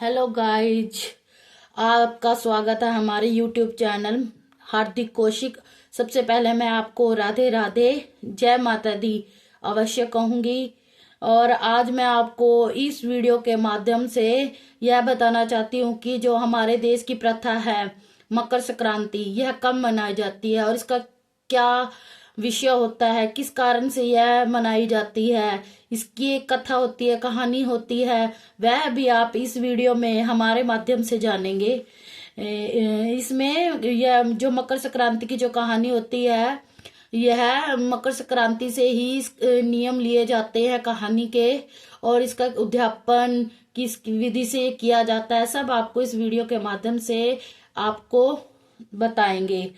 Hello guys, आपका स्वागत है हमारे यूट्यूब चैनल हार्दिक कौशिक। सबसे पहले मैं आपको राधे राधे, जय माता दी अवश्य कहूंगी। और आज मैं आपको इस वीडियो के माध्यम से यह बताना चाहती हूँ कि जो हमारे देश की प्रथा है मकर संक्रांति, यह कब मनाई जाती है और इसका क्या विषय होता है, किस कारण से यह मनाई जाती है, इसकी एक कथा होती है, कहानी होती है, वह भी आप इस वीडियो में हमारे माध्यम से जानेंगे। इसमें यह जो मकर संक्रांति की जो कहानी होती है, यह मकर संक्रांति से ही नियम लिए जाते हैं कहानी के, और इसका उद्यापन किस विधि से किया जाता है, सब आपको इस वीडियो के माध्यम से आपको बताएंगे।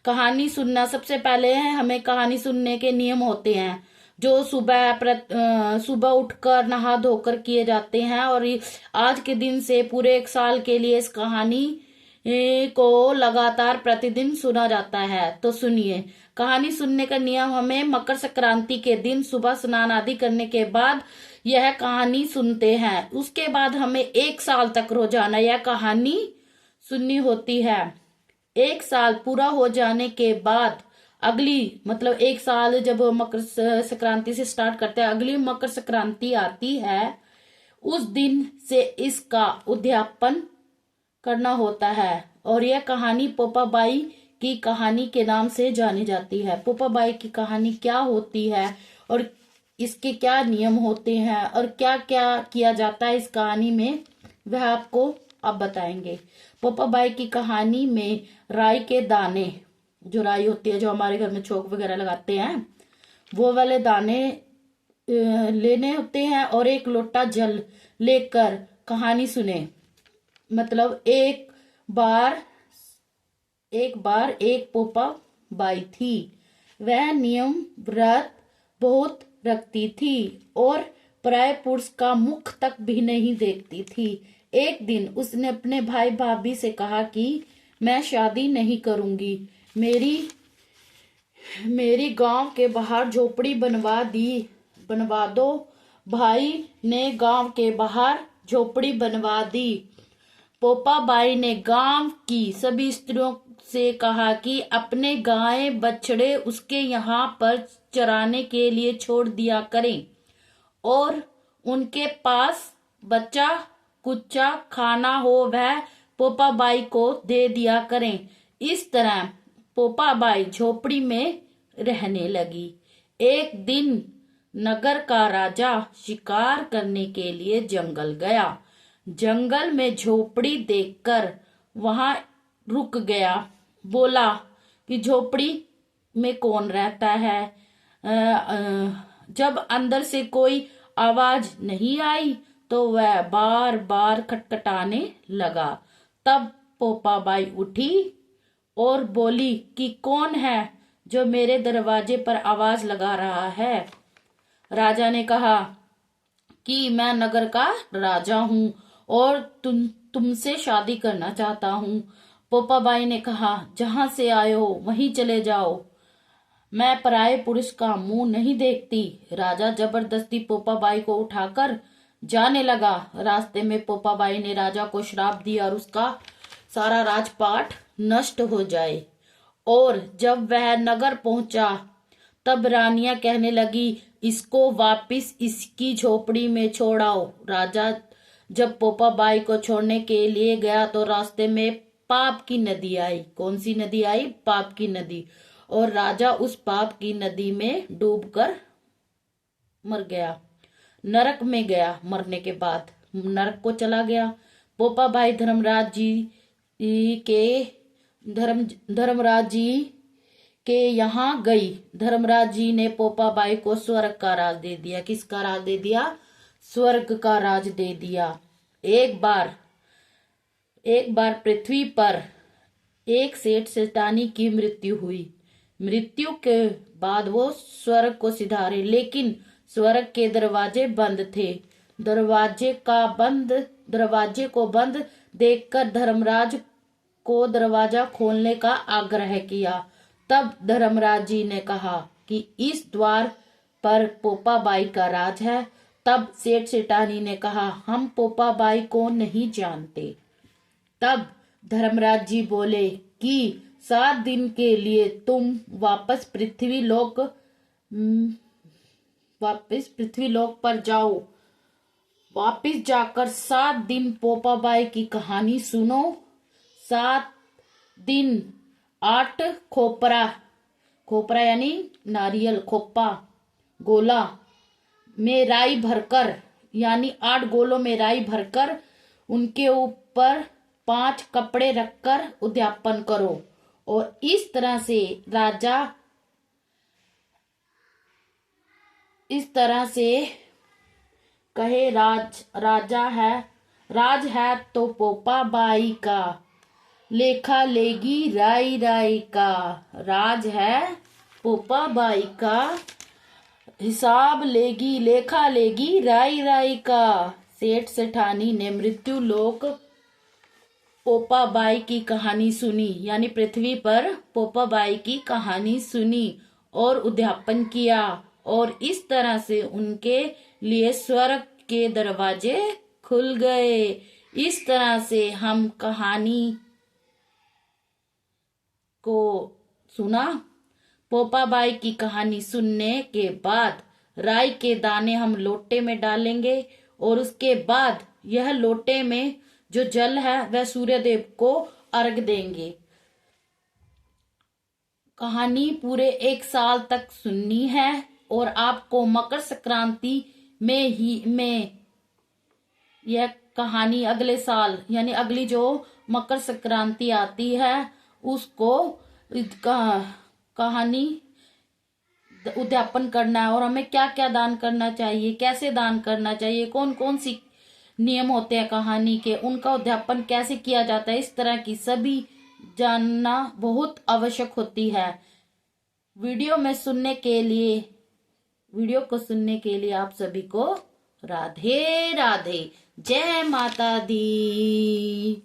कहानी सुनना, सबसे पहले है हमें कहानी सुनने के नियम होते हैं जो सुबह उठकर नहा धोकर किए जाते हैं, और आज के दिन से पूरे एक साल के लिए इस कहानी को लगातार प्रतिदिन सुना जाता है। तो सुनिए, कहानी सुनने का नियम हमें मकर संक्रांति के दिन सुबह स्नान आदि करने के बाद यह कहानी सुनते हैं। उसके बाद हमें एक साल तक रोजाना यह कहानी सुननी होती है। एक साल पूरा हो जाने के बाद अगली, मतलब एक साल जब मकर संक्रांति से स्टार्ट करते हैं, अगली मकर संक्रांति आती है, उस दिन से इसका उद्यापन करना होता है। और यह कहानी पोपाबाई की कहानी के नाम से जानी जाती है। पोपाबाई की कहानी क्या होती है और इसके क्या नियम होते हैं और क्या क्या किया जाता है इस कहानी में, वह आपको अब बताएंगे। पोपाबाई की कहानी में राई के दाने, जो राई होती है जो हमारे घर में चौक वगैरह लगाते हैं, वो वाले दाने लेने होते हैं और एक लोटा जल लेकर कहानी सुने। मतलब एक बार एक पोपाबाई थी, वह नियम व्रत बहुत रखती थी और पराये पुरुष का मुख तक भी नहीं देखती थी। एक दिन उसने अपने भाई भाभी से कहा कि मैं शादी नहीं करूंगी, मेरी गांव के बाहर झोपड़ी बनवा दो। भाई ने गांव के बाहर झोपड़ी बनवा दी। पोपाबाई ने गांव की सभी स्त्रियों से कहा कि अपने गाय बछड़े उसके यहाँ पर चराने के लिए छोड़ दिया करें और उनके पास बच्चा कुच्चा खाना हो वह पोपाबाई को दे दिया करें। इस तरह पोपाबाई झोपड़ी में रहने लगी। एक दिन नगर का राजा शिकार करने के लिए जंगल गया। जंगल में झोपड़ी देखकर वहां रुक गया। बोला कि झोपड़ी में कौन रहता है? जब अंदर से कोई आवाज नहीं आई तो वह बार बार खटखटाने लगा। तब पोपाबाई उठी और बोली कि कौन है जो मेरे दरवाजे पर आवाज लगा रहा है? राजा ने कहा कि मैं नगर का राजा हूँ और तुमसे शादी करना चाहता हूँ। पोपाबाई ने कहा, जहां से आए हो वहीं चले जाओ, मैं पराये पुरुष का मुंह नहीं देखती। राजा जबरदस्ती पोपाबाई को उठाकर जाने लगा। रास्ते में पोपाबाई ने राजा को श्राप दिया और उसका सारा राजपाट नष्ट हो जाए। और जब वह नगर पहुंचा तब रानियां कहने लगी, इसको वापिस इसकी झोपड़ी में छोड़ाओ। राजा जब पोपाबाई को छोड़ने के लिए गया तो रास्ते में पाप की नदी आई। कौन सी नदी आई? पाप की नदी। और राजा उस पाप की नदी में डूबकर मर गया। नरक में गया। मरने के बाद नरक को चला गया। पोपाबाई धर्मराज जी के यहाँ गई। धर्मराज जी ने पोपाबाई को स्वर्ग का राज दे दिया। किसका राज दे दिया? स्वर्ग का राज दे दिया। एक बार पृथ्वी पर एक सेठ सेठानी की मृत्यु हुई। मृत्यु के बाद वो स्वर्ग को सिधारे, लेकिन स्वर्ग के दरवाजे बंद थे। दरवाजे को बंद देखकर धर्मराज को दरवाजा खोलने का आग्रह किया। तब धर्मराज जी ने कहा कि इस द्वार पर पोपाबाई का राज है, तब सेठ सेठानी ने कहा, हम पोपाबाई को नहीं जानते। तब धर्मराज जी बोले कि 7 दिन के लिए तुम वापस पृथ्वी लोक पर जाओ। वापस जाकर 7 दिन पोपाबाई की कहानी सुनो। 7 दिन 8 खोपरा यानी नारियल, खोपा गोला में राई भरकर, यानी 8 गोलों में राई भरकर उनके ऊपर 5 कपड़े रखकर उद्यापन करो। और इस तरह से कहे, राज है तो पोपाबाई का, लेखा लेगी राई राई का। राज है पोपाबाई का, हिसाब लेगी, लेखा लेगी राई राई का। सेठ सेठानी ने मृत्यु लोक पोपाबाई की कहानी सुनी, यानी पृथ्वी पर पोपाबाई की कहानी सुनी और उद्यापन किया, और इस तरह से उनके लिए स्वर्ग के दरवाजे खुल गए। इस तरह से हम कहानी को सुना। पोपाबाई की कहानी सुनने के बाद राई के दाने हम लोटे में डालेंगे, और उसके बाद यह लोटे में जो जल है वह सूर्यदेव को अर्घ देंगे। कहानी पूरे 1 साल तक सुननी है, और आपको मकर संक्रांति में यह कहानी अगले साल, यानी अगली जो मकर संक्रांति आती है उसको कहानी उद्यापन करना है। और हमें क्या क्या दान करना चाहिए, कैसे दान करना चाहिए, कौन कौन सी नियम होते हैं कहानी के, उनका उद्यापन कैसे किया जाता है, इस तरह की सभी जानना बहुत आवश्यक होती है। वीडियो को सुनने के लिए आप सभी को राधे राधे। जय माता दी।